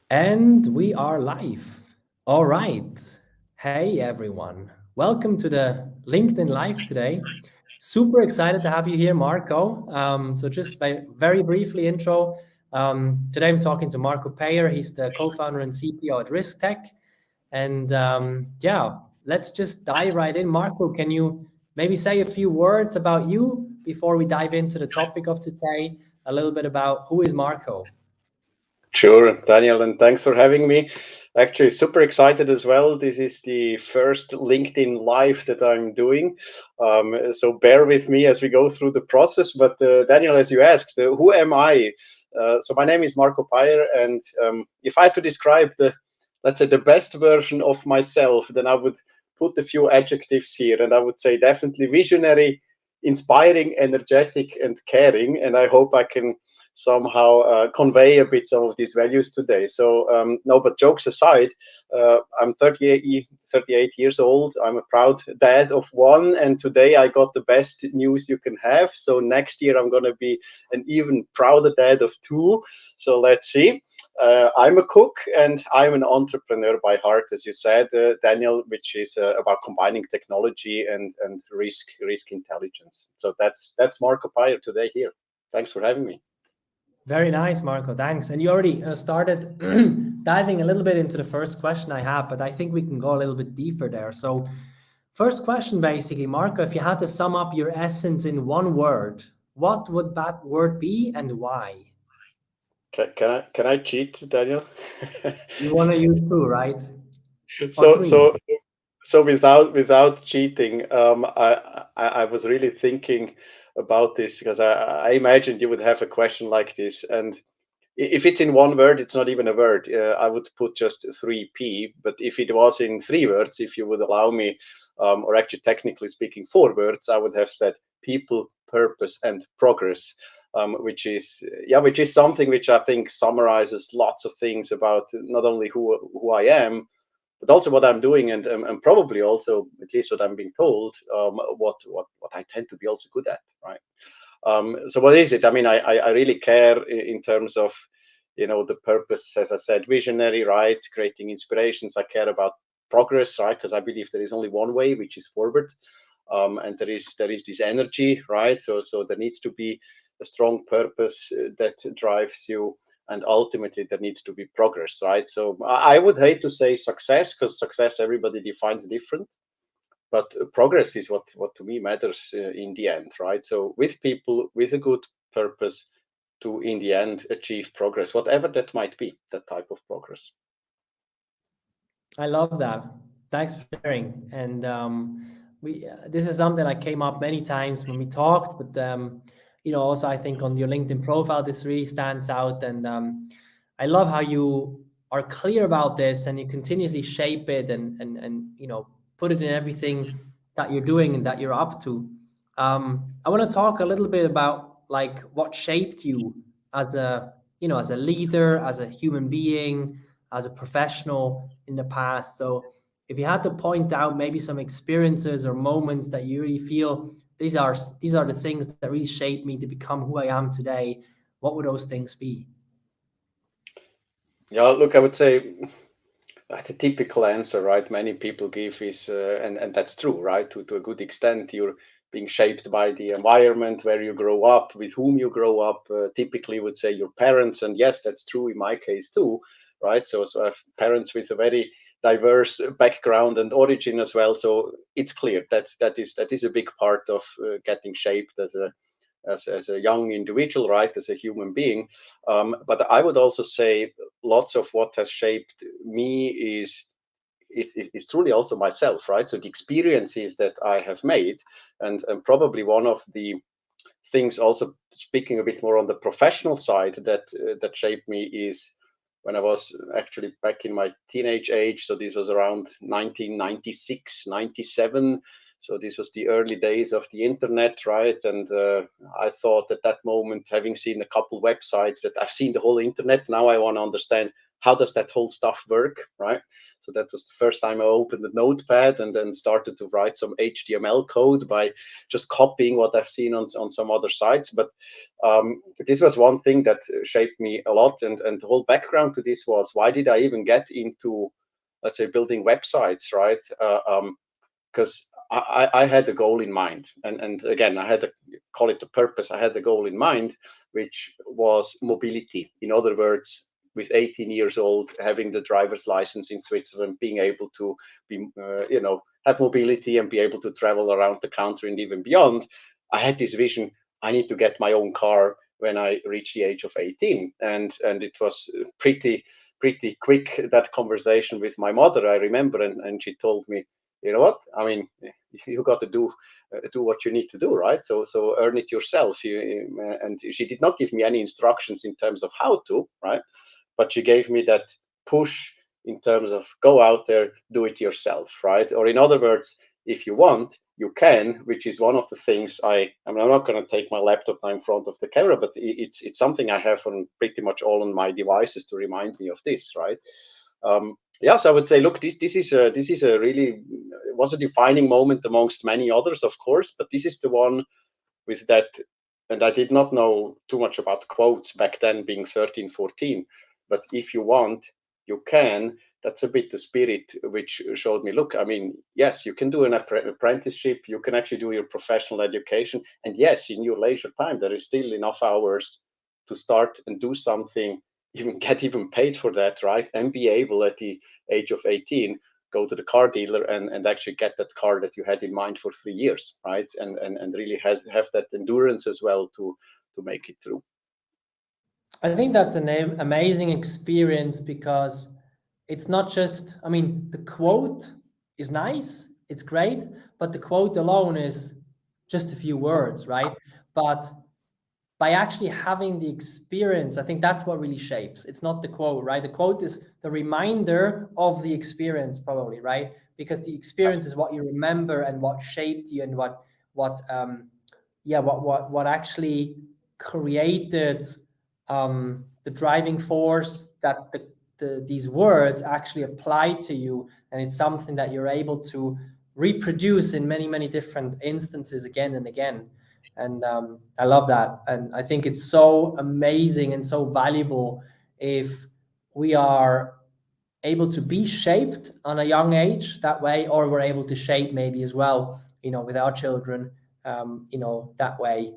And we are live. All right. Hey, everyone. Welcome to the LinkedIn Live today. Super excited to have you here, Marco. So, just by very briefly intro, today I'm talking to Marco Peyer. He's the co founder and CPO at risktec. And yeah, let's just dive right in. Marco, can you maybe say a few words about you before we dive into the topic of today? A little bit about who is Marco? Sure, Daniel, and thanks for having me. Actually, super excited as well. This is the first LinkedIn Live that I'm doing. So bear with me as we go through the process. But Daniel, as you asked, who am I? So my name is Marco Peyer, and if I had to describe let's say, the best version of myself, then I would put a few adjectives here, and I would say definitely visionary, inspiring, energetic, and caring. And I hope I can somehow convey a bit some of these values today. So no, but jokes aside, I'm 38 years old. I'm a proud dad of one, and today I got the best news you can have. So next year I'm going to be an even prouder dad of two. So let's see. I'm a cook and I'm an entrepreneur by heart, as you said, Daniel, which is about combining technology and risk intelligence. So that's Marco Peyer today here. Thanks for having me. Very nice, Marco. Thanks. And you already started diving a little bit into the first question I have, but I think we can go a little bit deeper there. So, first question basically, Marco, if you had to sum up your essence in one word, what would that word be and why? Can I cheat, Daniel? You want to use two, right? Or so three? so so without cheating, I was really thinking about this because I imagined you would have a question like this, and if it's in one word, it's not even a word. I would put just 3P. But if it was in 3 words, if you would allow me, or actually technically speaking, 4 words, I would have said people, purpose, and progress. Which is something which I think summarizes lots of things about not only who I am, but also what I'm doing, and probably also, at least what I'm being told, what I tend to be also good at, right? So what is it? I mean, I really care in terms of, the purpose, as I said, visionary, right? Creating inspirations. I care about progress, right? Because I believe there is only one way, which is forward. And there is this energy, right? So there needs to be a strong purpose that drives you, and ultimately there needs to be progress, right? So I would hate to say success, because success everybody defines different, but progress is what to me matters in the end, right? So with people with a good purpose to in the end achieve progress, whatever that might be, that type of progress. I love that. Thanks for sharing. And we this is something that came up many times when we talked, but also I think on your LinkedIn profile, this really stands out. And I love how you are clear about this and you continuously shape it and put it in everything that you're doing and that you're up to. I want to talk a little bit about like what shaped you as a leader, as a human being, as a professional in the past. So if you had to point out maybe some experiences or moments that you really feel these are the things that really shaped me to become who I am today, what would those things be? Yeah, look, I would say the typical answer, right, many people give is, and that's true, right, to a good extent, you're being shaped by the environment where you grow up, with whom you grow up. Typically would say your parents, and yes, that's true in my case too, right? So I have parents with a very diverse background and origin as well. So it's clear that that is a big part of getting shaped as a young individual, right, as a human being. But I would also say lots of what has shaped me is truly also myself, right? So the experiences that I have made, and probably one of the things, also speaking a bit more on the professional side, that shaped me is when I was actually back in my teenage age. So this was around 1996, 97. So this was the early days of the internet, right? And I thought at that moment, having seen a couple websites, that I've seen the whole internet. Now I want to understand how does that whole stuff work, right? So that was the first time I opened the notepad and then started to write some HTML code by just copying what I've seen on some other sites. But this was one thing that shaped me a lot. And the whole background to this was, why did I even get into, let's say, building websites, right? Because I had a goal in mind. And again, I had to call it the purpose. I had the goal in mind, which was mobility. In other words, with 18 years old, having the driver's license in Switzerland, being able to be, have mobility and be able to travel around the country and even beyond, I had this vision. I need to get my own car when I reach the age of 18. And it was pretty quick, that conversation with my mother, I remember. And she told me, you know what? I mean, you got to do what you need to do, right? So earn it yourself. And she did not give me any instructions in terms of how to, right? But she gave me that push in terms of go out there, do it yourself, right? Or in other words, if you want, you can, which is one of the things I mean, I'm not going to take my laptop now in front of the camera, but it's something I have on pretty much all on my devices to remind me of this, right? Yes, I would say, look, this is a really, it was a defining moment amongst many others, of course, but this is the one with that. And I did not know too much about quotes back then, being 13, 14. But if you want, you can. That's a bit the spirit which showed me, look, I mean, yes, you can do an apprenticeship. You can actually do your professional education. And yes, in your leisure time, there is still enough hours to start and do something, even get even paid for that, right? And be able at the age of 18 go to the car dealer and actually get that car that you had in mind for 3 years, right? And really have that endurance as well to make it through. I think that's an amazing experience, because it's not just, I mean, the quote is nice, it's great, but the quote alone is just a few words, right? But by actually having the experience, I think that's what really shapes. It's not the quote, right? The quote is the reminder of the experience, probably, right? Because the experience is what you remember and what shaped you, and what actually created the driving force that these words actually apply to you, and it's something that you're able to reproduce in many different instances again and again. And I love that. And I think it's so amazing and so valuable if we are able to be shaped on a young age that way, or we're able to shape maybe as well, with our children, that way.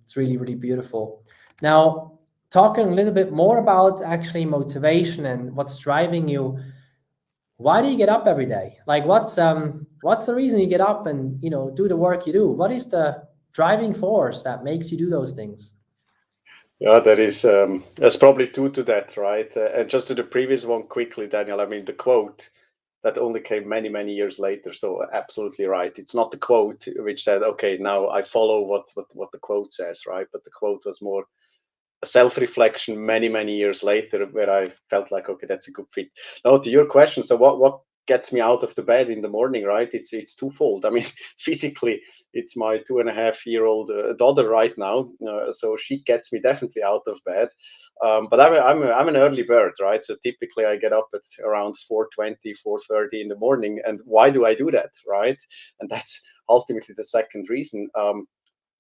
It's really beautiful. Now, talking a little bit more about actually motivation and what's driving you. Why do you get up every day? Like, what's the reason you get up and do the work you do? What is the driving force that makes you do those things? Yeah, there's probably two to that, right? And just to the previous one quickly, Daniel, I mean, the quote that only came many years later. So absolutely right. It's not the quote which said, okay, now I follow what the quote says, right? But the quote was more a self-reflection many years later, where I felt like, okay, that's a good fit. Now to your question, so what gets me out of the bed in the morning, right? It's twofold. I mean, physically, it's my 2.5-year-old daughter right now, so she gets me definitely out of bed. But I'm an early bird, right? So typically I get up at around 4:20, 4:30 in the morning. And why do I do that, right? And that's ultimately the second reason.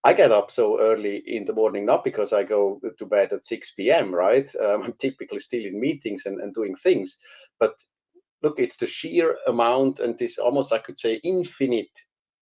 I get up so early in the morning, not because I go to bed at 6 p.m., right? I'm typically still in meetings and doing things. But look, it's the sheer amount and this almost, I could say, infinite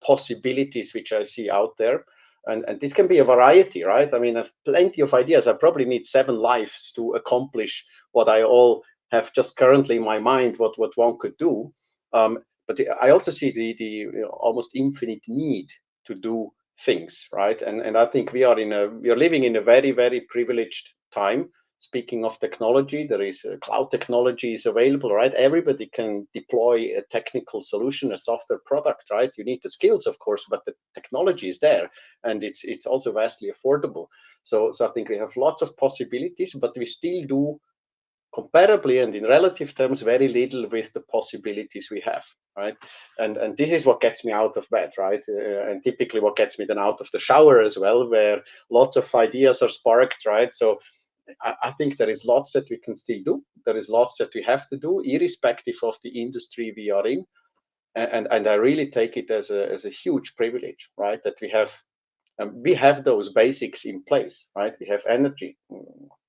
possibilities which I see out there. And this can be a variety, right? I mean, I have plenty of ideas. I probably need 7 lives to accomplish what I all have just currently in my mind, what one could do. But I also see the almost infinite need to do things, right? And I think we are living in a very privileged time. Speaking of technology, there is cloud technology is available, right? Everybody can deploy a technical solution, a software product, right? You need the skills, of course, but the technology is there, and it's also vastly affordable. So I think we have lots of possibilities, but we still do comparably and in relative terms very little with the possibilities we have, right? And this is what gets me out of bed, right? And typically what gets me then out of the shower as well, where lots of ideas are sparked, right? So I think there is lots that we can still do, there is lots that we have to do, irrespective of the industry we are in. And I really take it as a huge privilege, right? That we have those basics in place, right? We have energy.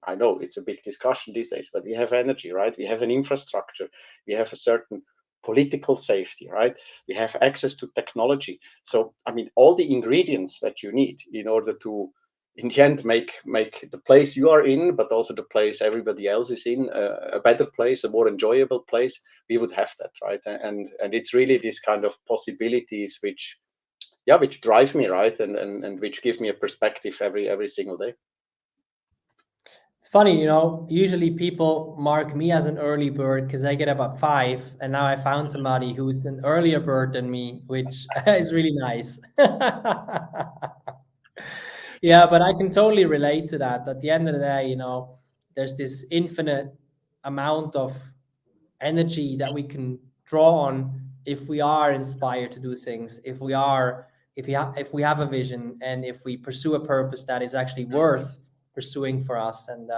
I know it's a big discussion these days, but we have energy, right? We have an infrastructure. We have a certain political safety, right? We have access to technology. So, I mean, all the ingredients that you need in order to, in the end, make the place you are in, but also the place everybody else is in, a better place, a more enjoyable place. We would have that, right? And it's really this kind of possibilities which, yeah, which drive me, right, and which give me a perspective every single day. It's funny, usually people mark me as an early bird because I get up at 5, and now I found somebody who's an earlier bird than me, which is really nice. Yeah, but I can totally relate to that. At the end of the day, there's this infinite amount of energy that we can draw on if we are inspired to do things, if we have a vision, and if we pursue a purpose that is actually worth pursuing for us. And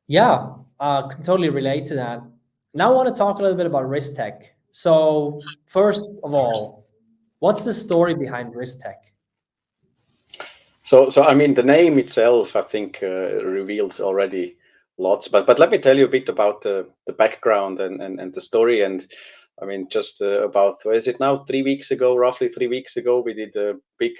yeah, can totally relate to that. Now I want to talk a little bit about risktec. So first of all, what's the story behind risktec? So I mean, the name itself, I think, reveals already lots. But let me tell you a bit about the background and the story. And I mean, just about, what is it now? 3 weeks ago, roughly 3 weeks ago, we did a big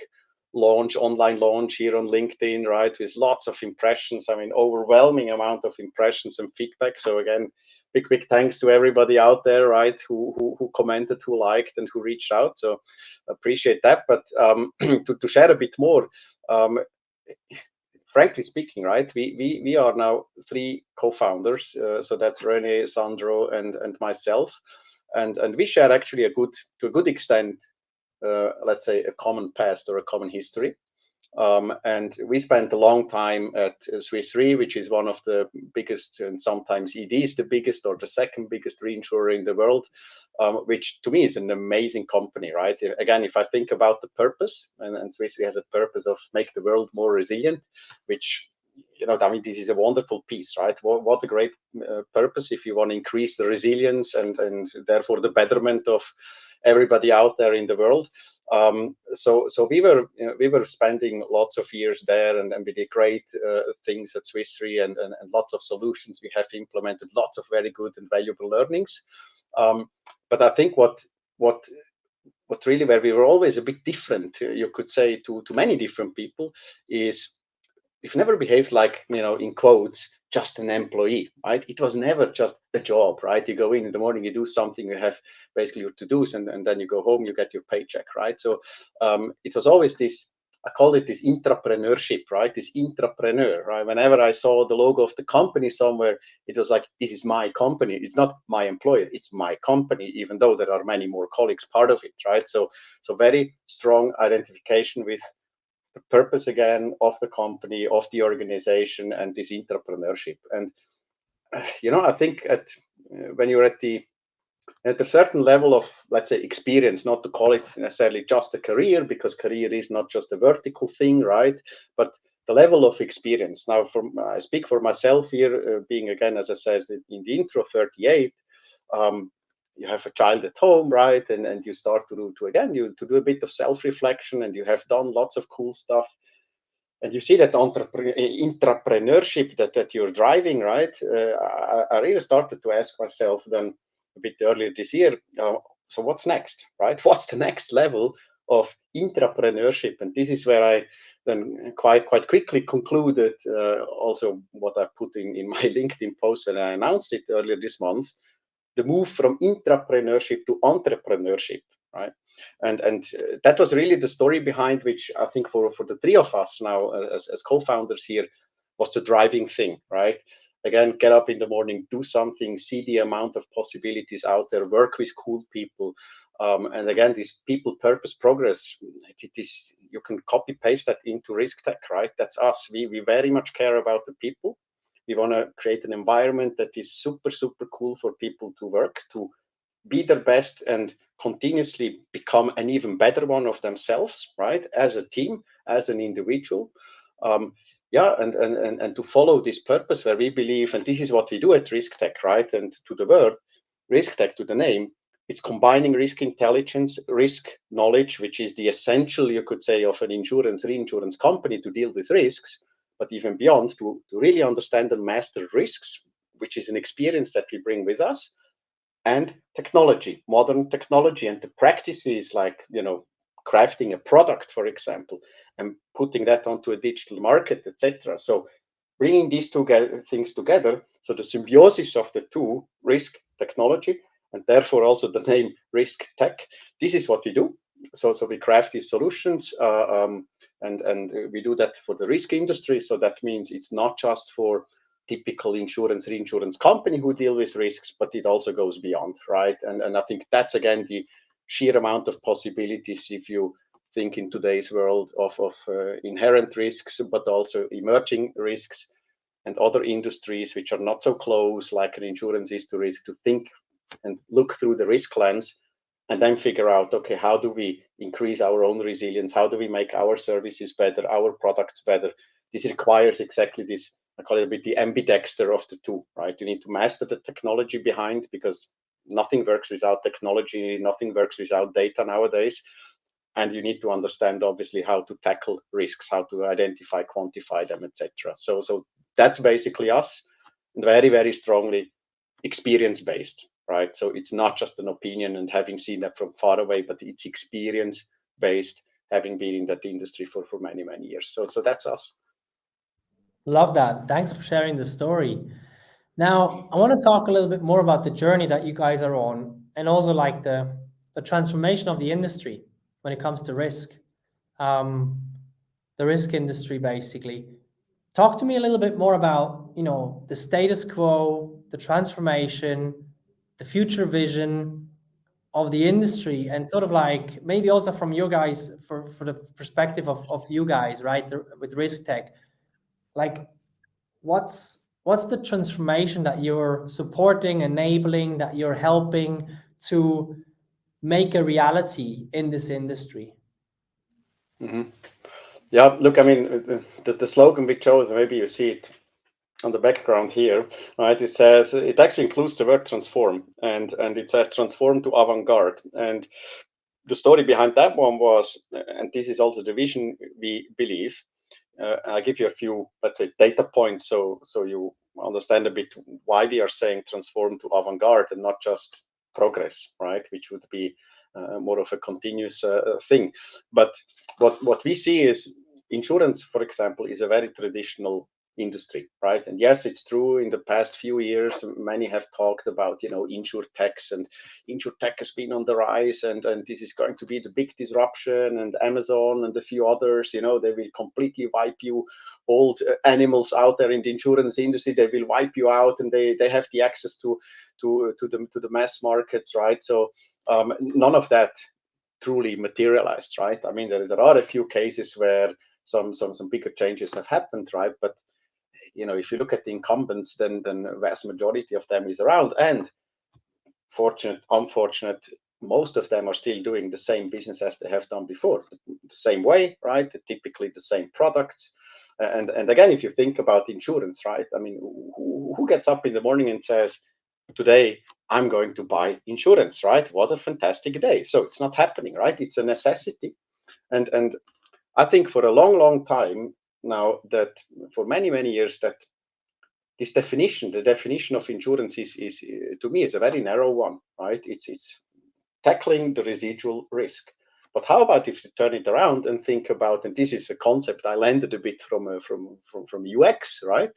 online launch here on LinkedIn, right? With lots of impressions. I mean, overwhelming amount of impressions and feedback. So again, big thanks to everybody out there, right? Who commented, who liked, and who reached out. So appreciate that. But to share a bit more, um, frankly speaking, right, we are now 3 co-founders. So that's Rene, Sandro, and myself, and we share actually to a good extent, let's say, a common past or a common history. And we spent a long time at Swiss Re, which is one of the biggest, and sometimes ED is the biggest or the second biggest reinsurer in the world, which to me is an amazing company, right? Again, if I think about the purpose, and Swiss Re has a purpose of make the world more resilient, which, I mean, this is a wonderful piece, right? What a great purpose if you want to increase the resilience and therefore the betterment of everybody out there in the world. So we were spending lots of years there, and we did great things at Swiss Re, and lots of solutions we have implemented, lots of very good and valuable learnings. But I think what really, where we were always a bit different, you could say, to many different people, is we've never behaved like, in quotes, just an employee, right? It was never just a job, right? You go in the morning, you do something, you have basically your to-dos, and then you go home, you get your paycheck, right? So it was always this, I call it this intrapreneurship, right? This intrapreneur, right? Whenever I saw the logo of the company somewhere, it was like, this is my company. It's not my employer, it's my company, even though there are many more colleagues part of it, right? So very strong identification with the purpose again of the company, of the organization, and this entrepreneurship. And I think when you're at a certain level of, let's say, experience, not to call it necessarily just a career, because career is not just a vertical thing, right? But the level of experience. Now, I speak for myself here, being, again, as I said in the intro, 38. You have a child at home, right? And you start to do a bit of self-reflection, and you have done lots of cool stuff. And you see that entrepreneurship that you're driving, right? I really started to ask myself then a bit earlier this year, so what's next, right? What's the next level of entrepreneurship? And this is where I then quite quickly concluded also what I put in my LinkedIn post when I announced it earlier this month, the move from intrapreneurship to entrepreneurship, right? And that was really the story behind which I think for the 3 of us now as co-founders here was the driving thing, right? Again, get up in the morning, do something, see the amount of possibilities out there, work with cool people. And again, this people, purpose, progress, you can copy paste that into risktec, right? That's us. We very much care about the people. We want to create an environment that is super cool for people to work, to be their best, and continuously become an even better one of themselves, right? As a team, as an individual. yeah, and to follow this purpose where we believe, and this is what we do at risktec, right? And to the word risktec, to the name, it's combining risk intelligence, risk knowledge, which is the essential, you could say, of an insurance reinsurance company to deal with risks, but even beyond, to really understand and master risks, which is an experience that we bring with us, and technology, modern technology, and the practices like, crafting a product, for example, and putting that onto a digital market, etc. So bringing these two things together, so the symbiosis of the two, risk, technology, and therefore also the name risk tech, this is what we do. So we craft these solutions, and we do that for the risk industry. So that means it's not just for typical insurance reinsurance company who deal with risks, but it also goes beyond, right? And I think that's again the sheer amount of possibilities if you think in today's world of inherent risks, but also emerging risks and other industries which are not so close, like an insurance is to risk, to think and look through the risk lens and then figure out, okay, how do we increase our own resilience? How do we make our services better, our products better? This requires exactly this, I call it a bit the ambidexter of the two, right? You need to master the technology behind, because nothing works without technology, nothing works without data nowadays. And you need to understand, obviously, how to tackle risks, how to identify, quantify them, etc. So that's basically us, and very, very strongly experience-based, right? So it's not just an opinion and having seen that from far away, but it's experience-based, having been in that industry for many, many years. So that's us. Love that. Thanks for sharing the story. Now, I want to talk a little bit more about the journey that you guys are on, and also like the transformation of the industry when it comes to risk, um, the risk industry, basically. Talk to me a little bit more about, the status quo, the transformation, the future vision of the industry, and sort of like maybe also from you guys, for the perspective of you guys, right, with risk tech, like what's the transformation that you're supporting, enabling, that you're helping to make a reality in this industry? Mm-hmm. Yeah, look, I mean, the slogan we chose, maybe you see it on the background here, right? It says, it actually includes the word transform, and it says transform to avant-garde. And the story behind that one was, and this is also the vision we believe, I'll give you a few, let's say, data points, so you understand a bit why we are saying transform to avant-garde and not just progress, right? Which would be more of a continuous thing. But what we see is insurance, for example, is a very traditional industry, right? And yes, it's true. In the past few years, many have talked about, insure techs, and insure tech has been on the rise, and this is going to be the big disruption. And Amazon and a few others, they will completely wipe you. Old animals out there in the insurance industry, they will wipe you out, and they have the access to the mass markets, right? So none of that truly materialized, right? I mean, there are a few cases where some bigger changes have happened, right? But if you look at the incumbents, then the vast majority of them is around, and fortunate, unfortunate, most of them are still doing the same business as they have done before, the same way, right? Typically the same products. And again, if you think about insurance, right? I mean, who gets up in the morning and says, today I'm going to buy insurance, right? What a fantastic day. So it's not happening, right? It's a necessity. And I think for a long time now, that for many years, that this definition, the definition of insurance is to me is a very narrow one, right? It's tackling the residual risk. But how about if you turn it around and think about, and this is a concept I landed a bit from UX, right?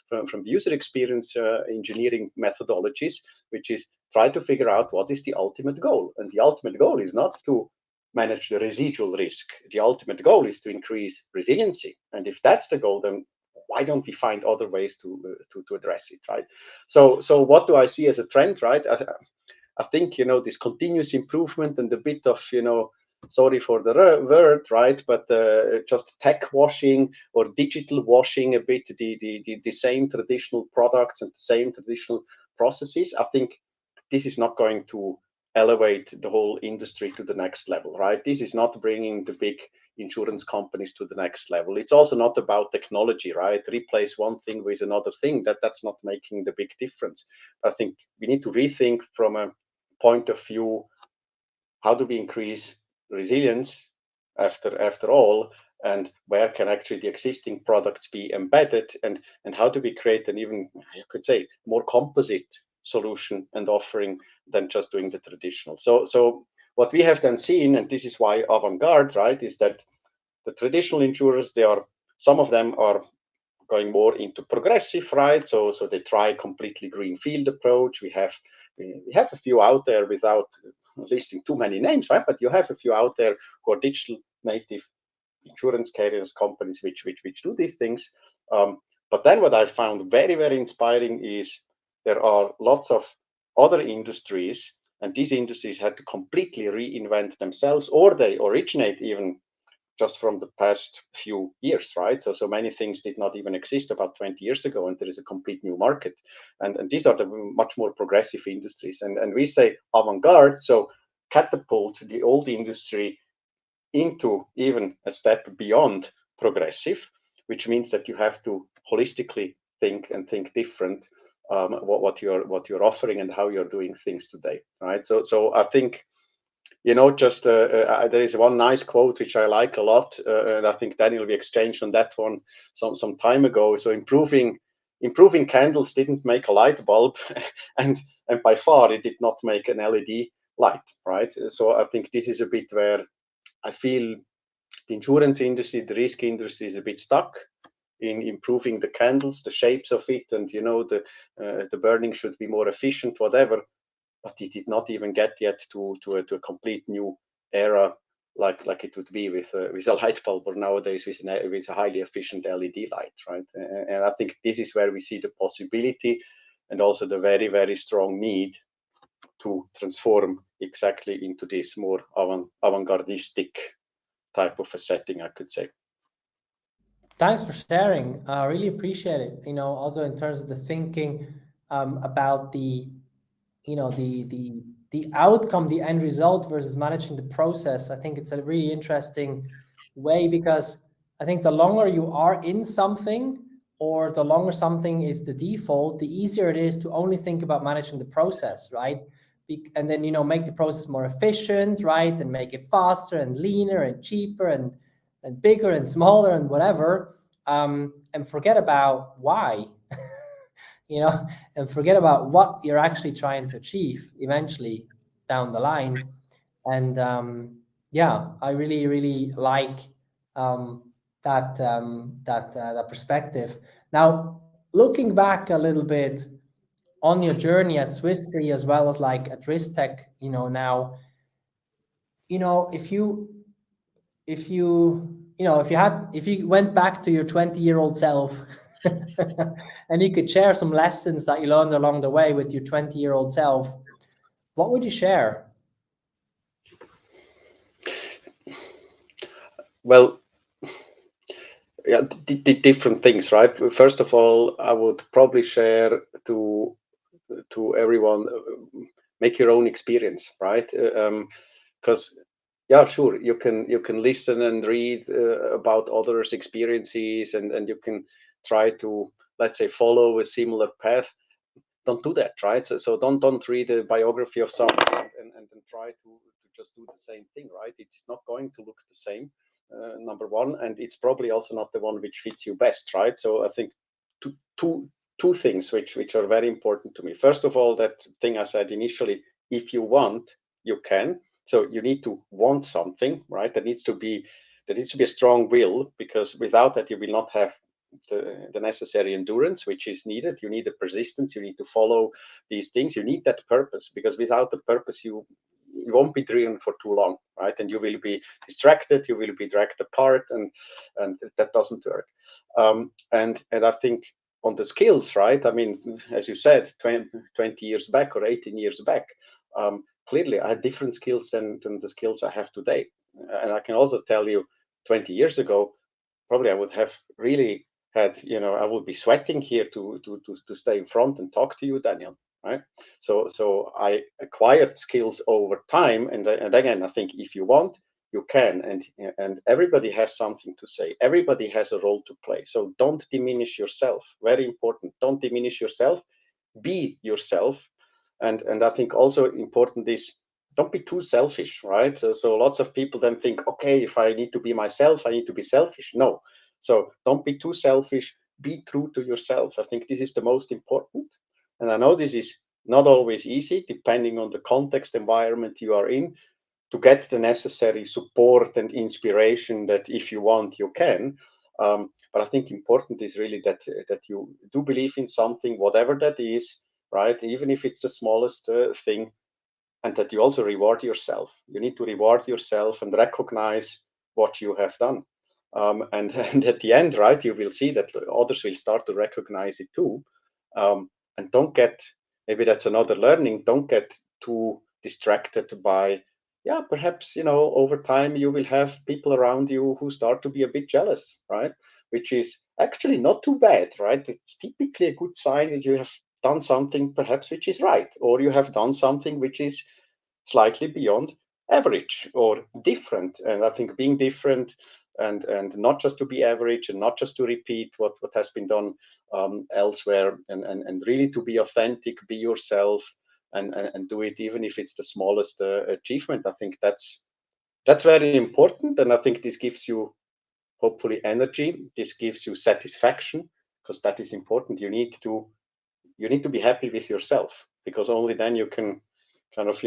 From the user experience engineering methodologies, which is try to figure out what is the ultimate goal. And the ultimate goal is not to manage the residual risk. The ultimate goal is to increase resiliency. And if that's the goal, then why don't we find other ways to address it, right? So what do I see as a trend, right? I think this continuous improvement and a bit of sorry for the word, right, but just tech washing or digital washing a bit the same traditional products and the same traditional processes. I think this is not going to elevate the whole industry to the next level, right? This is not bringing the big insurance companies to the next level. It's also not about technology, right? Replace one thing with another thing. That's not making the big difference. I think we need to rethink from a point of view, how do we increase resilience after all, and where can actually the existing products be embedded, and how do we create an even, you could say, more composite solution and offering than just doing the traditional. So what we have then seen, and this is why avantgarde, right, is that the traditional insurers, some of them are going more into progressive, right? So they try completely greenfield approach. We have a few out there without listing too many names, right? But you have a few out there who are digital native insurance carriers, companies which do these things. But then what I found very, very inspiring is there are lots of other industries, and these industries had to completely reinvent themselves, or they originate even just from the past few years, right? So many things did not even exist about 20 years ago, and there is a complete new market. And these are the much more progressive industries. And we say avant-garde, so catapult the old industry into even a step beyond progressive, which means that you have to holistically think different, what you're offering and how you're doing things today, right? So I think, just there is one nice quote which I like a lot, and I think Daniel, we exchanged on that one some time ago. So improving candles didn't make a light bulb, and by far it did not make an LED light, right? So I think this is a bit where I feel the insurance industry, the risk industry, is a bit stuck in improving the candles, the shapes of it, and the burning should be more efficient, whatever. But it did not even get yet to a complete new era like it would be with a light bulb, or nowadays with a highly efficient LED light, right? And I think this is where we see the possibility, and also the very, very strong need to transform exactly into this more avant-gardistic type of a setting, I could say. Thanks for sharing. I really appreciate it. Also in terms of the thinking about the outcome, the end result versus managing the process. I think it's a really interesting way, because I think the longer you are in something, or the longer something is the default, the easier it is to only think about managing the process, right? And then make the process more efficient, right? And make it faster and leaner and cheaper and bigger and smaller and whatever, and forget about why. And forget about what you're actually trying to achieve eventually down the line. And I really, really like that perspective. Now, looking back a little bit on your journey at Swiss Re, as well as like at risktec, now, if you went back to your 20-year-old self and you could share some lessons that you learned along the way with your 20-year-old self, what would you share? Well, yeah, different things, right? First of all, I would probably share to everyone, make your own experience, right? Because yeah, sure, you can listen and read about others' experiences, and you can try to, let's say, follow a similar path. Don't do that, right? So don't read a biography of someone, right? and try to just do the same thing, right? It's not going to look the same, number one, and it's probably also not the one which fits you best, right? So I think two things which are very important to me. First of all, that thing I said initially, if you want, you can. So you need to want something, right? There needs to be a strong will, because without that you will not have the necessary endurance which is needed. You need the persistence, you need to follow these things, you need that purpose, because without the purpose you won't be driven for too long, right? And you will be distracted, you will be dragged apart, and that doesn't work. And I think on the skills, right? I mean, as you said, 20 years back or 18 years back, clearly I had different skills than the skills I have today. And I can also tell you, 20 years ago, probably I would have really had, I would be sweating here to stay in front and talk to you, Daniel, right? So I acquired skills over time, and again, I think if you want, you can, and everybody has something to say. Everybody has a role to play. So don't diminish yourself. Very important. Don't diminish yourself. Be yourself. And I think also important is don't be too selfish, right? So lots of people then think, okay, if I need to be myself, I need to be selfish. No. So don't be too selfish. Be true to yourself. I think this is the most important. And I know this is not always easy, depending on the context environment you are in, to get the necessary support and inspiration that if you want, you can. But I think important is really that you do believe in something, whatever that is, right? Even if it's the smallest thing, and that you also reward yourself. You need to reward yourself and recognize what you have done. And at the end, right, you will see that others will start to recognize it too. And don't get, maybe that's another learning, don't get too distracted by, yeah, perhaps, over time you will have people around you who start to be a bit jealous, right? Which is actually not too bad, right? It's typically a good sign that you have done something perhaps which is right, or you have done something which is slightly beyond average or different. And I think being different and not just to be average and not just to repeat what has been done elsewhere, and really to be authentic, be yourself, and do it even if it's the smallest achievement. I think that's very important, and I think this gives you hopefully energy. This gives you satisfaction, because that is important. You need to be happy with yourself, because only then you can kind of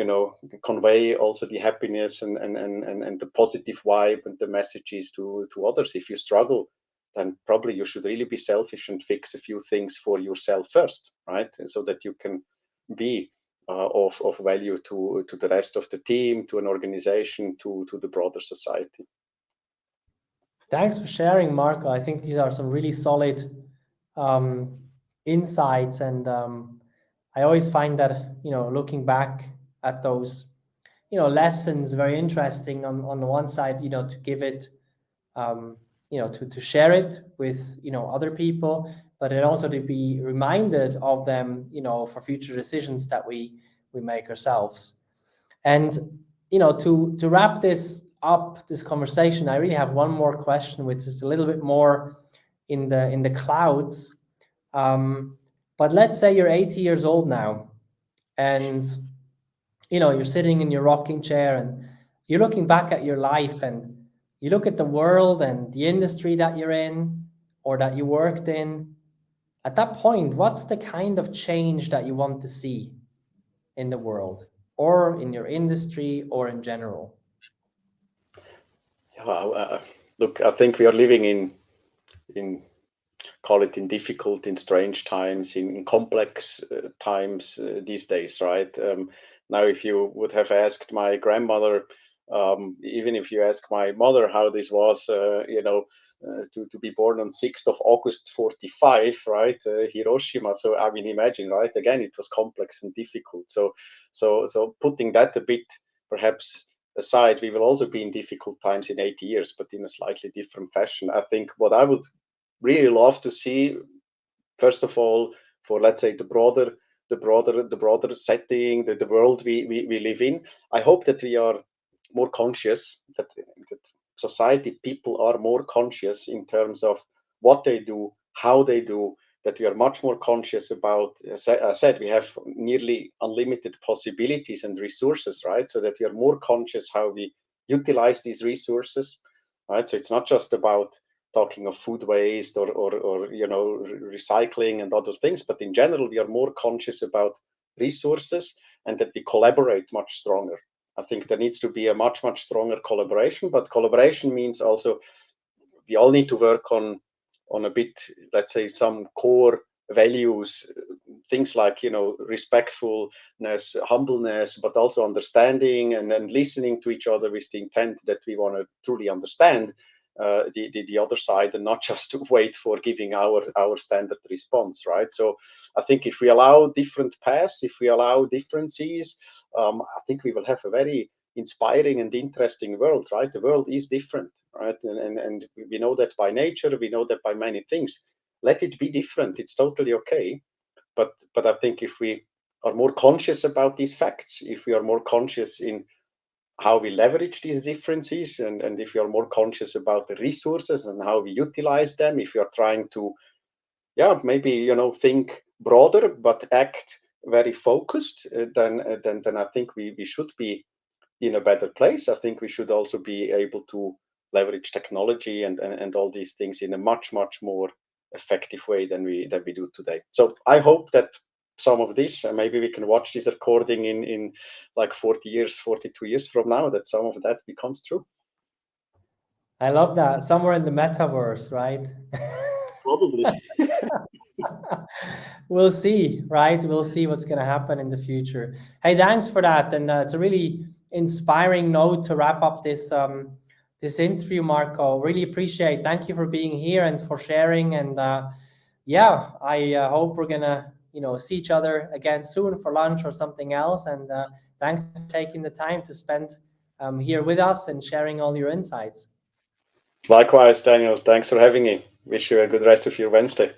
convey also the happiness and the positive vibe and the messages to others. If you struggle, then probably you should really be selfish and fix a few things for yourself first, right? And so that you can be of value to the rest of the team, to an organization, to the broader society. Thanks for sharing, Marco. I think these are some really solid um, insights, and I always find that looking back at those lessons very interesting. On the one side, to give it, to share it with other people, but it also to be reminded of them, for future decisions that we make ourselves. And to wrap this up, this conversation, I really have one more question, which is a little bit more in the clouds. But let's say you're 80 years old now, and you're sitting in your rocking chair, and you're looking back at your life, and you look at the world and the industry that you're in or that you worked in. At that point, what's the kind of change that you want to see in the world, or in your industry, or in general? Look, I think we are living in call it in difficult, in strange times, in complex times these days, right? Now, if you would have asked my grandmother, even if you ask my mother how this was, to be born on 6th of August 45, right? Hiroshima. So I mean, imagine, right? Again, it was complex and difficult. So putting that a bit perhaps aside, we will also be in difficult times in 80 years, but in a slightly different fashion. I think what I would really love to see, first of all, for let's say the broader setting, the world we live in. I hope that we are more conscious, that society, people are more conscious in terms of what they do, how they do, that we are much more conscious about, as I said, we have nearly unlimited possibilities and resources, right? So that we are more conscious how we utilize these resources, right? So it's not just about talking of food waste or recycling and other things, but in general we are more conscious about resources, and that we collaborate much stronger. I think there needs to be a much stronger collaboration, but collaboration means also we all need to work on a bit, let's say, some core values, things like respectfulness, humbleness, but also understanding, and then listening to each other with the intent that we want to truly understand the other side, and not just to wait for giving our standard response, right? So I think if we allow different paths, if we allow differences, I think we will have a very inspiring and interesting world, right? The world is different, right? And we know that by nature, we know that by many things. Let it be different. It's totally okay. But I think if we are more conscious about these facts, if we are more conscious in how we leverage these differences, and if you're more conscious about the resources and how we utilize them, if you're trying to, yeah, maybe, think broader but act very focused, then I think we should be in a better place. I think we should also be able to leverage technology and all these things in a much more effective way than we do today. So I hope that some of this, and maybe we can watch this recording in like 40 years, 42 years from now, that some of that becomes true. I love that. Somewhere in the metaverse, right? Probably. We'll see, right? We'll see what's going to happen in the future. Hey, thanks for that. And it's a really inspiring note to wrap up this interview, Marco. Really appreciate. Thank you for being here and for sharing. And yeah, I hope we're gonna see each other again soon for lunch or something else. And thanks for taking the time to spend here with us and sharing all your insights. Likewise, Daniel. Thanks for having me. Wish you a good rest of your Wednesday.